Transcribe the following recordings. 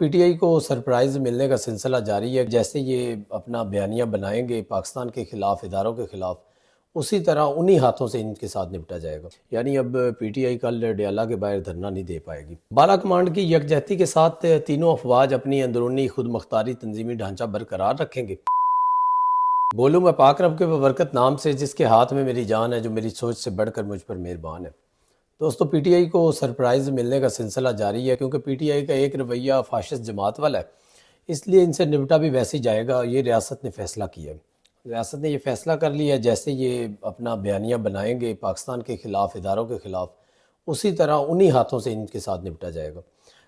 P T I کو surprise ملنے کا سلسلہ جاری ہے۔ جیسے یہ اپنا بیانیہ بنائیں گے پاکستان کے خلاف، اداروں کے خلاف، اسی طرح انہی ہاتھوں سے ان کے ساتھ نپٹا جائے گا۔ یعنی اب پی ٹی آئی کل ڈیالہ کے باہر دھرنا نہیں دے پائے گی۔ بالا کمانڈ کی یکجہتی کے ساتھ تینوں افواج اپنی اندرونی خود مختاری تنظیمی ڈھانچہ برقرار رکھیں گے۔ بولوں میں پاک رب کے ببرکت نام سے جس کے ہاتھ میں میری جان ہے، جو میری سوچ سے بڑھ کر مجھ پر مہربان ہے۔ دوستو، پی ٹی آئی کو سرپرائز ملنے کا سلسلہ جاری ہے، کیونکہ پی ٹی آئی کا ایک رویہ فاشسٹ جماعت والا ہے، اس لیے ان سے نمٹا بھی ویسے ہی جائے گا۔ یہ ریاست نے فیصلہ کیا ہے، ریاست نے یہ فیصلہ کر لیا ہے جیسے یہ اپنا بیانیہ بنائیں گے پاکستان کے خلاف، اداروں کے خلاف، اسی طرح انہی ہاتھوں سے ان کے ساتھ نپٹا جائے گا۔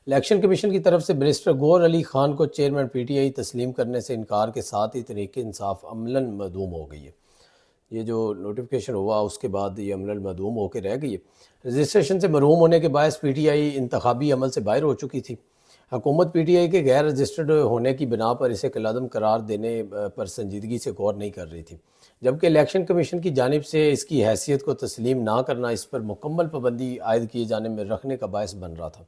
الیکشن کمیشن کی طرف سے بیرسٹر گوہر علی خان کو چیئرمین پی ٹی آئی تسلیم کرنے سے انکار کے ساتھ ہی تحریک انصاف عملاً معدوم ہو گئی ہے۔ یہ جو نوٹیفیکیشن ہوا اس کے بعد یہ عملاً معدوم ہو کے رہ گئی ہے۔ رجسٹریشن سے محروم ہونے کے باعث پی ٹی آئی انتخابی عمل سے باہر ہو چکی تھی۔ حکومت پی ٹی آئی کے غیر رجسٹرڈ ہونے کی بنا پر اسے کالعدم قرار دینے پر سنجیدگی سے غور نہیں کر رہی تھی، جبکہ الیکشن کمیشن کی جانب سے اس کی حیثیت کو تسلیم نہ کرنا اس پر مکمل پابندی عائد کیے جانے میں رکھنے کا باعث بن رہا تھا۔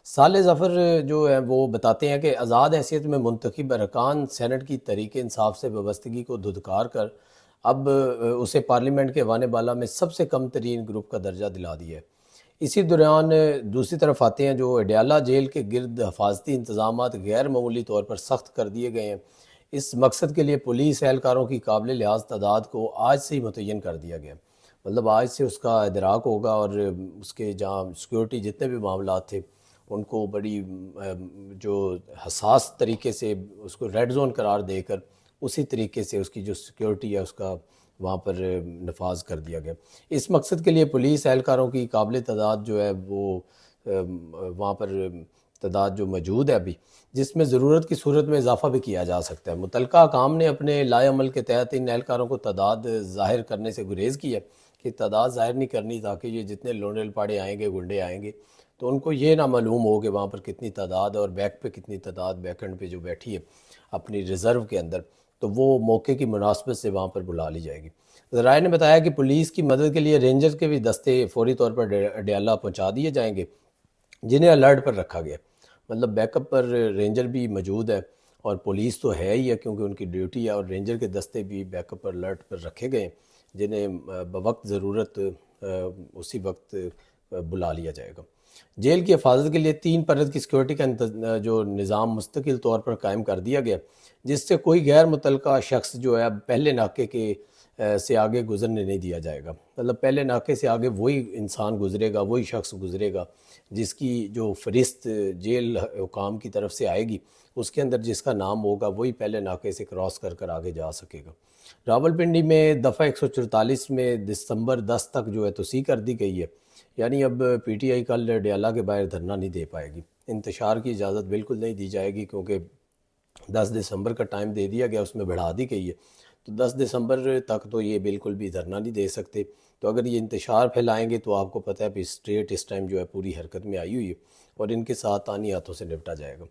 صالح ظفر جو ہے وہ بتاتے ہیں کہ آزاد حیثیت میں منتخب ارکان سینٹ کی تحریک انصاف سے وابستگی کو دھتکار کر اب اسے پارلیمنٹ کے ایوان بالا میں سب سے کم ترین گروپ کا درجہ دلا دیا ہے۔ اسی دوران دوسری طرف آتے ہیں جو اڈیالہ جیل کے گرد حفاظتی انتظامات غیر معمولی طور پر سخت کر دیے گئے ہیں۔ اس مقصد کے لیے پولیس اہلکاروں کی قابل لحاظ تعداد کو آج سے ہی متعین کر دیا گیا، مطلب آج سے اس کا ادراک ہوگا، اور اس کے جہاں سیکیورٹی جتنے بھی معاملات تھے ان کو بڑی جو حساس طریقے سے اس کو ریڈ زون قرار دے کر اسی طریقے سے اس کی جو سیکیورٹی ہے اس کا وہاں پر نفاذ کر دیا گیا۔ اس مقصد کے لیے پولیس اہلکاروں کی قابل تعداد جو ہے وہ وہاں پر تعداد جو موجود ہے ابھی، جس میں ضرورت کی صورت میں اضافہ بھی کیا جا سکتا ہے۔ متعلقہ حکام نے اپنے لائے عمل کے تحت ان اہلکاروں کو تعداد ظاہر کرنے سے گریز کی ہے کہ تعداد ظاہر نہیں کرنی، تاکہ یہ جتنے لونڈے لپاڑے آئیں گے، گنڈے آئیں گے، تو ان کو یہ نہ معلوم ہو کہ وہاں پر کتنی تعداد اور بیک پہ کتنی تعداد، بیک اینڈ پہ جو بیٹھی ہے اپنی ریزرو کے اندر، تو وہ موقع کی مناسبت سے وہاں پر بلا لی جائے گی۔ ذرائع نے بتایا کہ پولیس کی مدد کے لیے رینجر کے بھی دستے فوری طور پر ڈیالہ پہنچا دیے جائیں گے، جنہیں الرٹ پر رکھا گیا، مطلب بیک اپ پر رینجر بھی موجود ہے اور پولیس تو ہے ہی ہے کیونکہ ان کی ڈیوٹی ہے، اور رینجر کے دستے بھی بیک اپ پر الرٹ پر رکھے گئے ہیں، جنہیں بوقت ضرورت اسی وقت بلا لیا جائے گا۔ جیل کی حفاظت کے لیے 3 پرت کی سیکیورٹی کا جو نظام مستقل طور پر قائم کر دیا گیا، جس سے کوئی غیر متعلقہ شخص جو ہے پہلے ناکے کے سے آگے گزرنے نہیں دیا جائے گا۔ مطلب پہلے ناکے سے آگے وہی انسان گزرے گا، وہی شخص گزرے گا جس کی جو فہرست جیل حکام کی طرف سے آئے گی، اس کے اندر جس کا نام ہوگا وہی پہلے ناکے سے کراس کر کر آگے جا سکے گا۔ راولپنڈی میں دفعہ 144 میں دسمبر 10 تک جو ہے توسیع کر دی گئی ہے، یعنی اب پی ٹی آئی کل ڈیالہ کے باہر دھرنا نہیں دے پائے گی، انتشار کی اجازت بالکل نہیں دی جائے گی، کیونکہ 10 دسمبر کا ٹائم دے دیا گیا، اس میں بڑھا دی گئی ہے، تو 10 دسمبر تک تو یہ بالکل بھی دھرنا نہیں دے سکتے۔ تو اگر یہ انتشار پھیلائیں گے تو آپ کو پتہ ہے بھی اسٹیٹ اس ٹائم جو ہے پوری حرکت میں آئی ہوئی ہے، اور ان کے ساتھ آنی ہاتھوں سے نپٹا جائے گا۔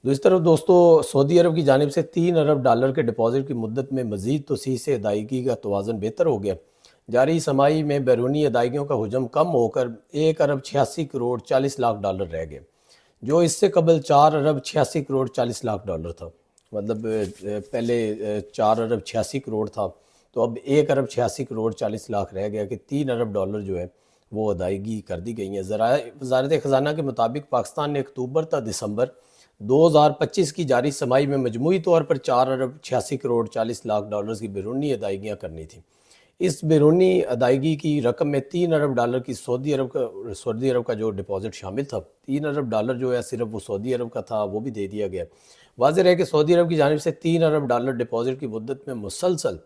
دوسری طرف دوستو، سعودی عرب کی جانب سے 3 ارب ڈالر کے ڈپازٹ کی مدت میں مزید توسیع سے ادائیگی کا توازن بہتر ہو گیا۔ جاری سمائی میں بیرونی ادائیگیوں کا حجم کم ہو کر 1 ارب 86 کروڑ 40 لاکھ ڈالر رہ گئے، جو اس سے قبل 4 ارب 86 کروڑ 40 لاکھ ڈالر تھا۔ مطلب پہلے 4 ارب 86 کروڑ تھا، تو اب 1 ارب 86 کروڑ 40 لاکھ رہ گیا کہ 3 ارب ڈالر جو ہے وہ ادائیگی کر دی گئی ہیں۔ ذرائع وزارت خزانہ کے مطابق پاکستان نے اکتوبر تا دسمبر 2025 کی جاری سمائی میں مجموعی طور پر 4 ارب 86 کروڑ 40 لاکھ ڈالرز کی بیرونی ادائیگیاں کرنی تھیں۔ اس بیرونی ادائیگی کی رقم میں 3 ارب ڈالر کی سعودی عرب کا جو ڈپازٹ شامل تھا، 3 ارب ڈالر جو ہے صرف وہ سعودی عرب کا تھا، وہ بھی دے دیا گیا۔ واضح ہے کہ سعودی عرب کی جانب سے 3 ارب ڈالر ڈپازٹ کی مدت میں مسلسل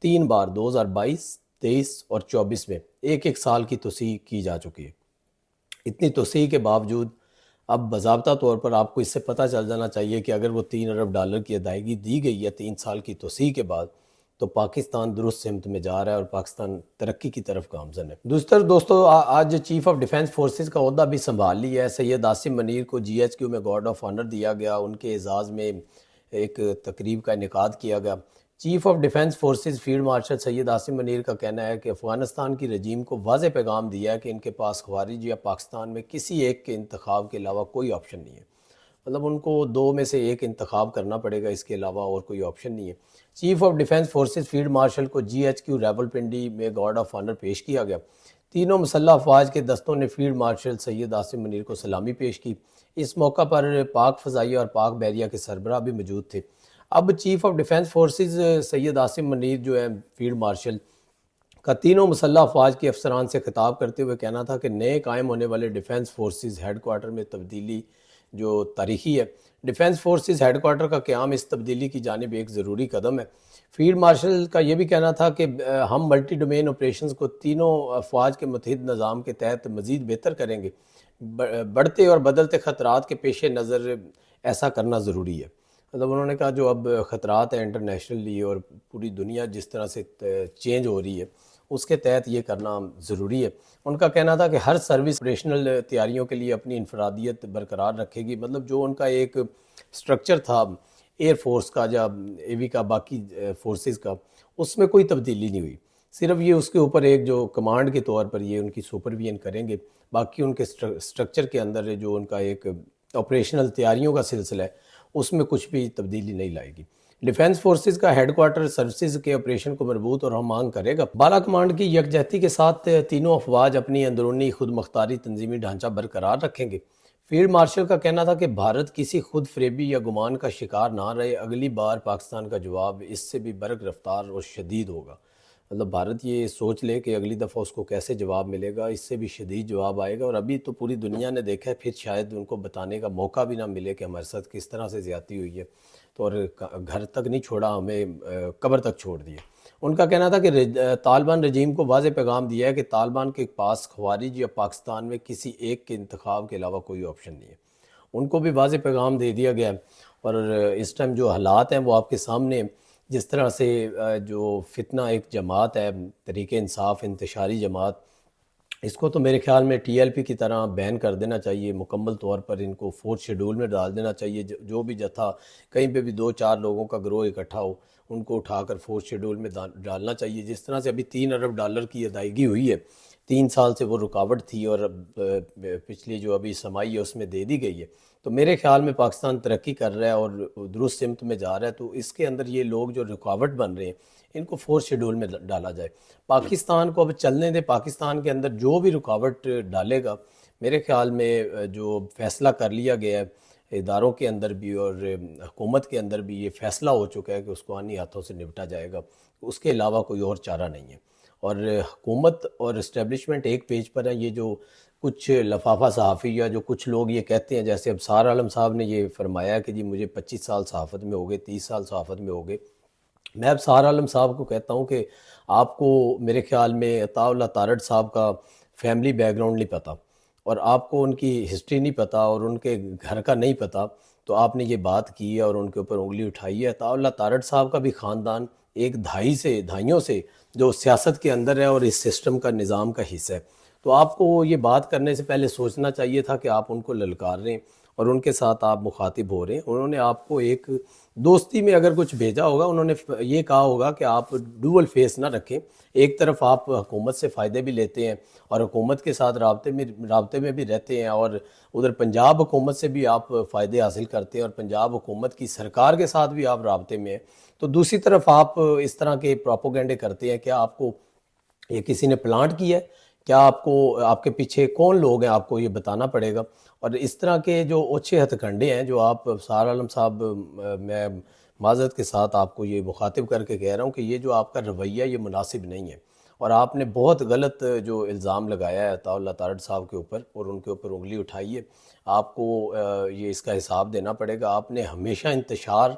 3 بار 2022، 23 اور 24 میں ایک سال کی توسیع کی جا چکی ہے۔ اتنی توسیع کے باوجود اب باضابطہ طور پر آپ کو اس سے پتہ چل جانا چاہیے کہ اگر وہ 3 ارب ڈالر کی ادائیگی دی گئی ہے 3 سال کی توسیع کے بعد، تو پاکستان درست سمت میں جا رہا ہے اور پاکستان ترقی کی طرف گامزن ہے۔ دوسری طرف دوستو، آج چیف آف ڈیفنس فورسز کا عہدہ بھی سنبھال لیا ہے۔ سید عاصم منیر کو جی ایچ کیو میں گارڈ آف آنر دیا گیا، ان کے اعزاز میں ایک تقریب کا انعقاد کیا گیا۔ Chief of defence forces field marshal Syed Asim Munir کا کہنا ہے کہ افغانستان کی رجیم کو واضح پیغام دیا ہے کہ ان کے پاس خوارج یا پاکستان میں کسی ایک کے انتخاب کے علاوہ کوئی آپشن نہیں ہے۔ مطلب ان کو دو میں سے ایک انتخاب کرنا پڑے گا، اس کے علاوہ اور کوئی آپشن نہیں ہے۔ Chief of defence forces field martial کو جی ایچ کیو راولپنڈی میں گارڈ آف آنر پیش کیا گیا۔ تینوں مسلح افواج کے دستوں نے فیلڈ مارشل سید عاصم منیر کو سلامی پیش کی۔ اس موقع پر پاک فضائیہ اور پاک بحریہ کے سربراہ بھی موجود تھے۔ اب چیف آف ڈیفنس فورسز سید عاصم منیر جو ہے فیلڈ مارشل کا تینوں مسلح افواج کے افسران سے خطاب کرتے ہوئے کہنا تھا کہ نئے قائم ہونے والے ڈیفنس فورسز ہیڈ کوارٹر میں تبدیلی جو تاریخی ہے، ڈیفنس فورسز ہیڈ کوارٹر کا قیام اس تبدیلی کی جانب ایک ضروری قدم ہے۔ فیلڈ مارشل کا یہ بھی کہنا تھا کہ ہم ملٹی ڈومین آپریشنز کو تینوں افواج کے متحد نظام کے تحت مزید بہتر کریں گے۔ بڑھتے اور بدلتے خطرات کے پیش نظر ایسا کرنا ضروری ہے۔ مطلب انہوں نے کہا جو اب خطرات ہیں انٹرنیشنلی اور پوری دنیا جس طرح سے چینج ہو رہی ہے، اس کے تحت یہ کرنا ضروری ہے۔ ان کا کہنا تھا کہ ہر سروس آپریشنل تیاریوں کے لیے اپنی انفرادیت برقرار رکھے گی۔ مطلب جو ان کا ایک سٹرکچر تھا ایئر فورس کا یا ایوی کا باقی فورسز کا، اس میں کوئی تبدیلی نہیں ہوئی، صرف یہ اس کے اوپر ایک جو کمانڈ کے طور پر یہ ان کی سپرویژن کریں گے، باقی ان کے سٹرکچر کے اندر جو ان کا ایک آپریشنل تیاریوں کا سلسلہ ہے اس میں کچھ بھی تبدیلی نہیں لائے گی۔ ڈیفنس فورسز کا ہیڈ کوارٹر سروسز کے آپریشن کو مربوط اور ہم آہنگ کرے گا۔ بالا کمانڈ کی یکجہتی کے ساتھ تینوں افواج اپنی اندرونی خود مختاری تنظیمی ڈھانچہ برقرار رکھیں گے۔ فیلڈ مارشل کا کہنا تھا کہ بھارت کسی خود فریبی یا گمان کا شکار نہ رہے، اگلی بار پاکستان کا جواب اس سے بھی برق رفتار اور شدید ہوگا۔ مطلب بھارت یہ سوچ لے کہ اگلی دفعہ اس کو کیسے جواب ملے گا، اس سے بھی شدید جواب آئے گا، اور ابھی تو پوری دنیا نے دیکھا ہے، پھر شاید ان کو بتانے کا موقع بھی نہ ملے کہ ہمارے ساتھ کس طرح سے زیادتی ہوئی ہے، تو اور گھر تک نہیں چھوڑا، ہمیں قبر تک چھوڑ دیا۔ ان کا کہنا تھا کہ طالبان رجیم کو واضح پیغام دیا ہے کہ طالبان کے پاس خوارج یا پاکستان میں کسی ایک کے انتخاب کے علاوہ کوئی آپشن نہیں ہے۔ ان کو بھی واضح پیغام دے دیا گیا ہے، اور اس ٹائم جو حالات ہیں وہ آپ کے سامنے، جس طرح سے جو فتنہ ایک جماعت ہے تحریک انصاف انتشاری جماعت، اس کو تو میرے خیال میں ٹی ایل پی کی طرح بین کر دینا چاہیے، مکمل طور پر ان کو فورتھ شیڈول میں ڈال دینا چاہیے۔ جو بھی جتھا کہیں پہ بھی 2-4 لوگوں کا گروہ اکٹھا ہو، ان کو اٹھا کر فورتھ شیڈول میں ڈالنا چاہیے۔ جس طرح سے ابھی $3 ارب کی ادائیگی ہوئی ہے، 3 سال سے وہ رکاوٹ تھی، اور پچھلی جو ابھی سمائی ہے اس میں دے دی گئی ہے، تو میرے خیال میں پاکستان ترقی کر رہا ہے اور درست سمت میں جا رہا ہے، تو اس کے اندر یہ لوگ جو رکاوٹ بن رہے ہیں ان کو فورتھ شیڈول میں ڈالا جائے۔ پاکستان کو اب چلنے دے، پاکستان کے اندر جو بھی رکاوٹ ڈالے گا، میرے خیال میں جو فیصلہ کر لیا گیا ہے اداروں کے اندر بھی اور حکومت کے اندر بھی، یہ فیصلہ ہو چکا ہے کہ اس کو آنی ہاتھوں سے نپٹا جائے گا، اس کے علاوہ کوئی اور چارہ نہیں ہے۔ اور حکومت اور اسٹیبلشمنٹ ایک پیج پر ہے۔ یہ جو کچھ لفافہ صحافی یا جو کچھ لوگ یہ کہتے ہیں، جیسے ابصار عالم صاحب نے یہ فرمایا کہ جی مجھے 25 سال صحافت میں ہو گئے، 30 سال صحافت میں ہو گئے، میں ابصار عالم صاحب کو کہتا ہوں کہ آپ کو میرے خیال میں عطاء اللہ تارڑ صاحب کا فیملی بیک گراؤنڈ نہیں پتہ، اور آپ کو ان کی ہسٹری نہیں پتہ اور ان کے گھر کا نہیں پتہ، تو آپ نے یہ بات کی ہے اور ان کے اوپر انگلی اٹھائی ہے۔ عطاء اللہ تارڑ صاحب کا بھی خاندان ایک دہائیوں سے جو سیاست کے اندر ہے اور اس سسٹم کا نظام کا حصہ ہے، تو آپ کو یہ بات کرنے سے پہلے سوچنا چاہیے تھا کہ آپ ان کو للکار رہے ہیں اور ان کے ساتھ آپ مخاطب ہو رہے ہیں۔ انہوں نے آپ کو ایک دوستی میں اگر کچھ بھیجا ہوگا، انہوں نے یہ کہا ہوگا کہ آپ ڈوول فیس نہ رکھیں، ایک طرف آپ حکومت سے فائدے بھی لیتے ہیں اور حکومت کے ساتھ رابطے میں بھی رہتے ہیں، اور ادھر پنجاب حکومت سے بھی آپ فائدے حاصل کرتے ہیں اور پنجاب حکومت کی سرکار کے ساتھ بھی آپ رابطے میں ہیں، تو دوسری طرف آپ اس طرح کے پروپیگنڈے کرتے ہیں۔ کیا آپ کو یہ کسی نے پلانٹ کیا ہے؟ کیا آپ کے پیچھے کون لوگ ہیں؟ آپ کو یہ بتانا پڑے گا۔ اور اس طرح کے جو اوچھے ہتھ کنڈے ہیں جو آپ ابصار عالم صاحب، میں معذرت کے ساتھ آپ کو یہ مخاطب کر کے کہہ رہا ہوں کہ یہ جو آپ کا رویہ یہ مناسب نہیں ہے، اور آپ نے بہت غلط جو الزام لگایا ہے عطاء اللہ تارڑ صاحب کے اوپر اور ان کے اوپر انگلی اٹھائی ہے، آپ کو یہ اس کا حساب دینا پڑے گا۔ آپ نے ہمیشہ انتشار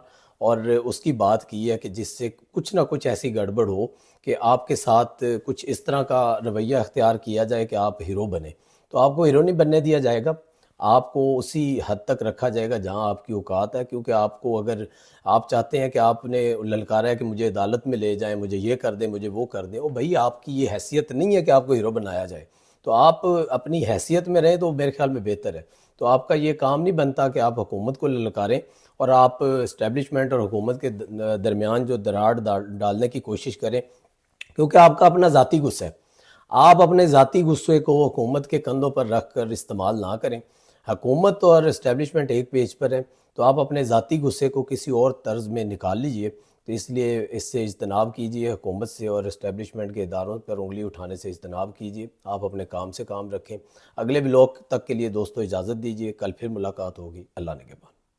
اور اس کی بات کی ہے کہ جس سے کچھ نہ کچھ ایسی گڑبڑ ہو کہ آپ کے ساتھ کچھ اس طرح کا رویہ اختیار کیا جائے کہ آپ ہیرو بنیں، تو آپ کو ہیرو نہیں بننے دیا جائے گا، آپ کو اسی حد تک رکھا جائے گا جہاں آپ کی اوقات ہے۔ کیونکہ آپ کو اگر آپ چاہتے ہیں کہ آپ نے للکارا ہے کہ مجھے عدالت میں لے جائیں، مجھے یہ کر دیں، مجھے وہ کر دیں، بھائی آپ کی یہ حیثیت نہیں ہے کہ آپ کو ہیرو بنایا جائے، تو آپ اپنی حیثیت میں رہیں تو میرے خیال میں بہتر ہے۔ تو آپ کا یہ کام نہیں بنتا کہ آپ حکومت کو للکاریں اور آپ اسٹیبلشمنٹ اور حکومت کے درمیان جو دراڑ ڈالنے کی کوشش کریں، کیونکہ آپ کا اپنا ذاتی غصہ ہے۔ آپ اپنے ذاتی غصے کو حکومت کے کندھوں پر رکھ کر استعمال نہ کریں۔ حکومت اور اسٹیبلشمنٹ ایک پیج پر ہے، تو آپ اپنے ذاتی غصے کو کسی اور طرز میں نکال لیجئے، تو اس لیے اس سے اجتناب کیجئے، حکومت سے اور اسٹیبلشمنٹ کے اداروں پر انگلی اٹھانے سے اجتناب کیجئے، آپ اپنے کام سے کام رکھیں۔ اگلے بلاگ تک کے لیے دوستو اجازت دیجئے، کل پھر ملاقات ہوگی، اللہ نگہبان۔